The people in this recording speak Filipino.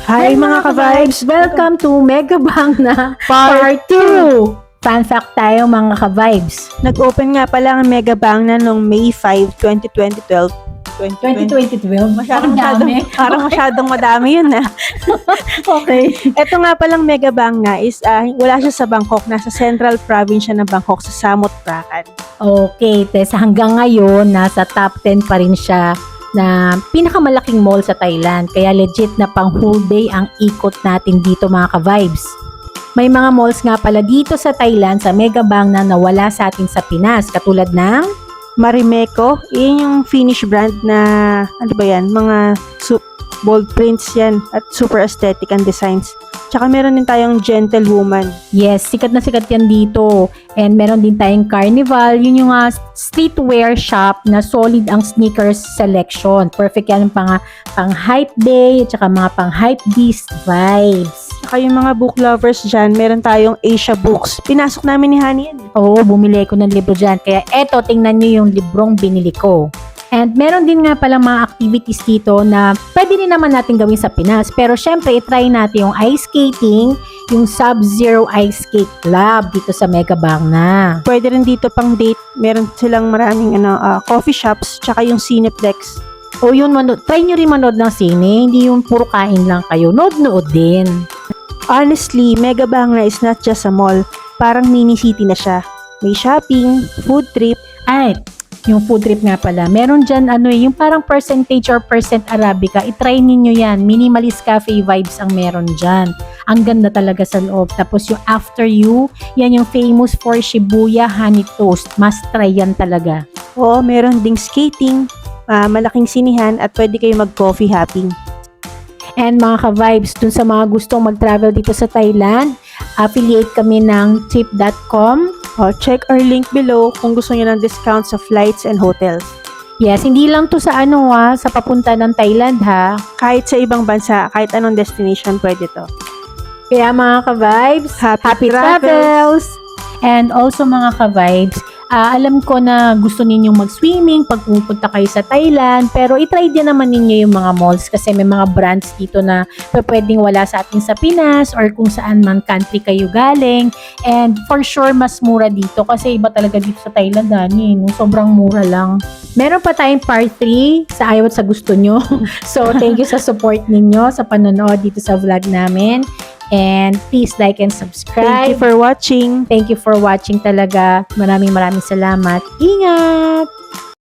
Hi mga ka-vibes! Welcome to Mega Bang na Part 2! Fun fact tayo mga ka-vibes. Nag-open nga pala ang Mega Bang na noong May 5, 2012. 2012? Parang masyadong madami yun na. Okay. Ito nga palang Mega Bang na is wala siya sa Bangkok, nasa Central Province siya ng Bangkok sa Samut Prakan. Okay, Tess. Hanggang ngayon, nasa top 10 pa rin siya na pinakamalaking mall sa Thailand. Kaya legit na pang whole day ang ikot natin dito mga ka-vibes. May mga malls nga pala dito sa Thailand sa Mega Bang na nawala sa atin sa Pinas. Katulad ng Marimekko, yun yung Finnish brand na, ano ba yan, mga bold prints yan at super aesthetic ang designs. Tsaka meron din tayong Gentlewoman. Yes, sikat na sikat yan dito. And meron din tayong Carnival. Yun yung streetwear shop na solid ang sneakers selection. Perfect yan pang hype day at saka mga pang hype beast vibes. Tsaka yung mga book lovers dyan, meron tayong Asia Books. Pinasok namin ni Honey yan. Oo, bumili ko ng libro dyan. Kaya eto, tingnan nyo yung librong binili ko. And meron din nga pala mga activities dito na pwede rin naman natin gawin sa Pinas. Pero syempre, itry natin yung ice skating, yung Sub-Zero Ice Skate Club dito sa Mega Bang na. Pwede rin dito pang date. Meron silang maraming coffee shops, tsaka yung Cineplex. O yun, try nyo rin manood ng sine. Hindi yung puro kain lang kayo. Nood-nood din. Honestly, Mega Bang na is not just a mall. Parang mini city na siya. May shopping, food trip. Ay, yung food trip nga pala. Meron dyan, yung parang percentage or percent Arabica. I-try ninyo yan. Minimalist cafe vibes ang meron dyan. Ang ganda talaga sa loob. Tapos yung After You, yan yung famous for Shibuya Honey Toast. Must try yan talaga. Oo, meron ding skating, malaking sinihan, at pwede kayo mag-coffee hopping. And mga ka-vibes, dun sa mga gustong mag-travel dito sa Thailand, affiliate kami ng trip.com. Check our link below kung gusto niyo ng discounts sa flights and hotels. Yes, hindi lang to sa sa papunta ng Thailand ha. Kahit sa ibang bansa, kahit anong destination, pwede to. Kaya mga ka-vibes, happy travels! And also mga ka-vibes, alam ko na gusto ninyong mag-swimming pag pupunta kayo sa Thailand, pero itry din naman ninyo yung mga malls kasi may mga brands dito na pwedeng wala sa atin sa Pinas or kung saan man country kayo galing. And for sure, mas mura dito kasi iba talaga dito sa Thailand, sobrang mura lang. Meron pa tayong part 3 sa ayaw at sa gusto nyo. So, thank you sa support ninyo sa panonood dito sa vlog namin. And please like and subscribe. Thank you for watching. Thank you for watching talaga. Maraming salamat. Ingat!